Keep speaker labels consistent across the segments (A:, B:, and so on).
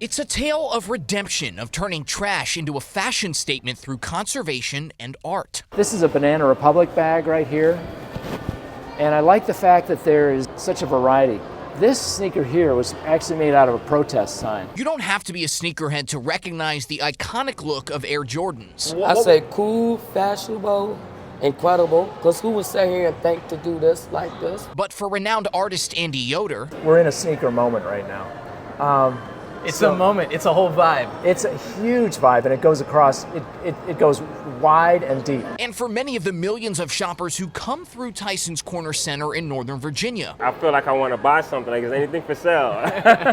A: It's a tale of redemption, of turning trash into a fashion statement through conservation and art.
B: This is a Banana Republic bag right here, and I like the fact that there is such a variety. This sneaker here was actually made out of a protest sign.
A: You don't have to be a sneakerhead to recognize the iconic look of Air Jordans.
C: I say cool, fashionable, incredible, because who would sit here and think to do this like this?
A: But for renowned artist Andy Yoder,
B: we're in a sneaker moment right now.
D: It's a moment, it's a whole vibe.
B: It's a huge vibe, and it goes across, it goes wide and deep.
A: And for many of the millions of shoppers who come through Tysons Corner Center in Northern Virginia.
E: I feel like I want to buy something, like is anything for sale?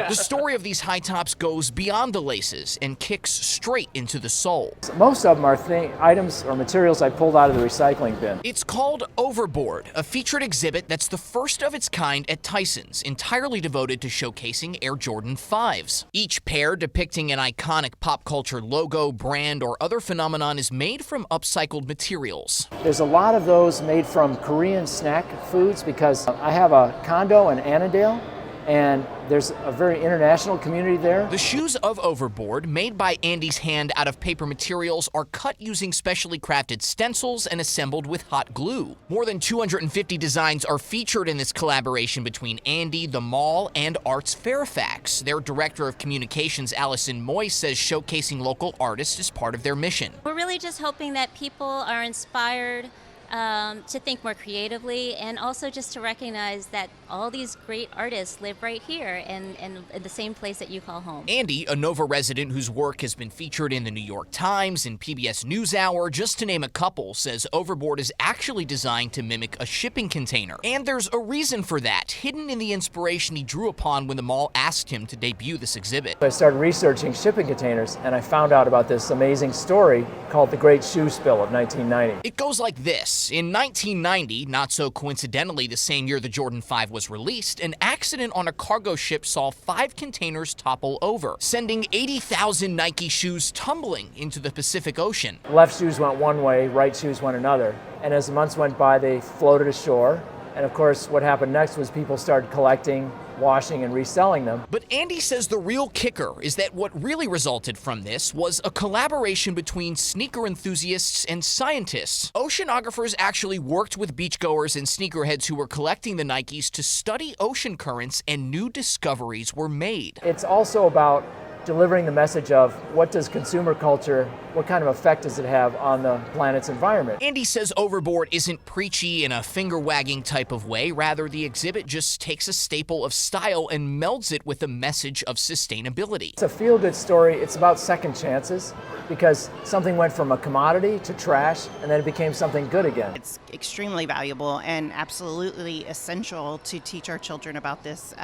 A: The story of these high tops goes beyond the laces and kicks straight into the soul.
B: Most of them are items or materials I pulled out of the recycling bin.
A: It's called Overboard, a featured exhibit that's the first of its kind at Tysons, entirely devoted to showcasing Air Jordan 5s. Each pair depicting an iconic pop culture logo, brand, or other phenomenon is made from upcycled materials.
B: There's a lot of those made from Korean snack foods because I have a condo in Annandale, and there's a very international community there.
A: The shoes of Overboard, made by Andy's hand out of paper materials, are cut using specially crafted stencils and assembled with hot glue. More than 250 designs are featured in this collaboration between Andy, the mall, and Arts Fairfax. Their director of communications, Allison Moy, says showcasing local artists is part of their mission.
F: We're really just hoping that people are inspired to think more creatively, and also just to recognize that all these great artists live right here and in the same place that you call home.
A: Andy, a Nova resident whose work has been featured in the New York Times and PBS NewsHour, just to name a couple, says Overboard is actually designed to mimic a shipping container. And there's a reason for that, hidden in the inspiration he drew upon when the mall asked him to debut this exhibit.
B: I started researching shipping containers, and I found out about this amazing story called the Great Shoe Spill of 1990.
A: It goes like this. In 1990, not so coincidentally the same year the Jordan 5 was released, an accident on a cargo ship saw 5 containers topple over, sending 80,000 Nike shoes tumbling into the Pacific Ocean.
B: Left shoes went one way, right shoes went another. And as the months went by, they floated ashore. And of course, what happened next was people started collecting, washing, and reselling them.
A: But Andy says the real kicker is that what really resulted from this was a collaboration between sneaker enthusiasts and scientists. Oceanographers actually worked with beachgoers and sneakerheads who were collecting the Nikes to study ocean currents, and new discoveries were made.
B: It's also about delivering the message of what does consumer culture, what kind of effect does it have on the planet's environment.
A: Andy says Overboard isn't preachy in a finger-wagging type of way. Rather, the exhibit just takes a staple of style and melds it with a message of sustainability.
B: It's a feel-good story. It's about second chances, because something went from a commodity to trash, and then it became something good again.
G: It's extremely valuable and absolutely essential to teach our children about this,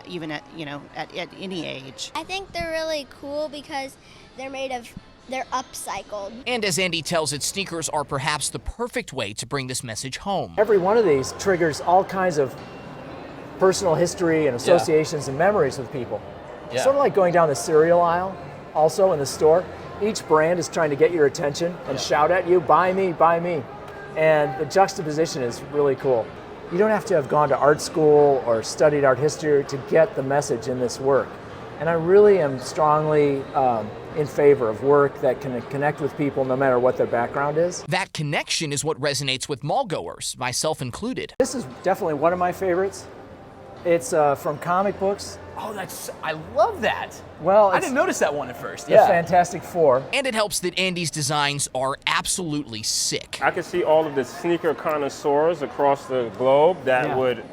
G: even at any age.
H: I think they're really cool because they're upcycled.
A: And as Andy tells it, sneakers are perhaps the perfect way to bring this message home.
B: Every one of these triggers all kinds of personal history and associations and memories with people. Sort of like going down the cereal aisle, also in the store. Each brand is trying to get your attention and shout at you, buy me, buy me. And the juxtaposition is really cool. You don't have to have gone to art school or studied art history to get the message in this work. And I really am strongly in favor of work that can connect with people no matter what their background is.
A: That connection is what resonates with mall-goers, myself included.
B: This is definitely one of my favorites. It's from comic books.
D: Oh, I love that.
B: Well,
D: I didn't notice that one at first.
B: The Fantastic Four.
A: And it helps that Andy's designs are absolutely sick.
E: I can see all of the sneaker connoisseurs across the globe that would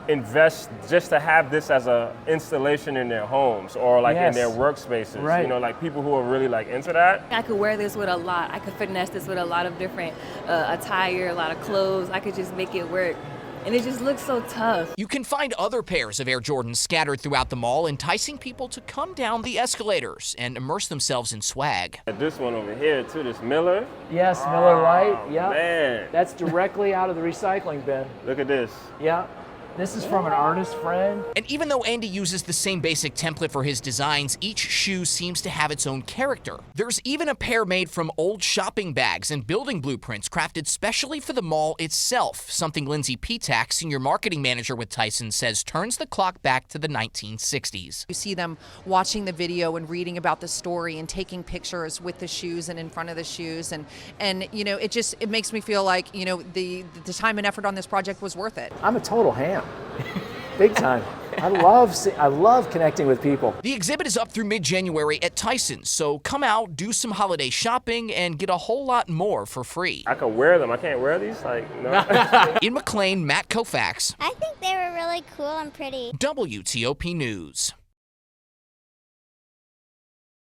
E: invest just to have this as a installation in their homes or like in their workspaces.
B: Right.
E: You know, like people who are really like into that.
I: I could wear this with a lot. I could finesse this with a lot of different attire, a lot of clothes. I could just make it work. And it just looks so tough.
A: You can find other pairs of Air Jordans scattered throughout the mall, enticing people to come down the escalators and immerse themselves in swag.
E: This one over here too, this Miller.
B: Yes, Miller Lite. Yeah.
E: Man.
B: That's directly out of the recycling bin.
E: Look at this.
B: Yeah. This is from an artist friend.
A: And even though Andy uses the same basic template for his designs, each shoe seems to have its own character. There's even a pair made from old shopping bags and building blueprints crafted specially for the mall itself, something Lindsay Petak, senior marketing manager with Tysons, says turns the clock back to the 1960s.
J: You see them watching the video and reading about the story and taking pictures with the shoes and in front of the shoes, and you know, it makes me feel like, you know, the time and effort on this project was worth it.
B: I'm a total ham. Big time. I love connecting with people.
A: The exhibit is up through mid-January at Tysons, so come out, do some holiday shopping, and get a whole lot more for free.
E: I can wear them. I can't wear these? Like, no.
A: In McLean, Matt Kaufax.
H: I think they were really cool and pretty.
A: WTOP News.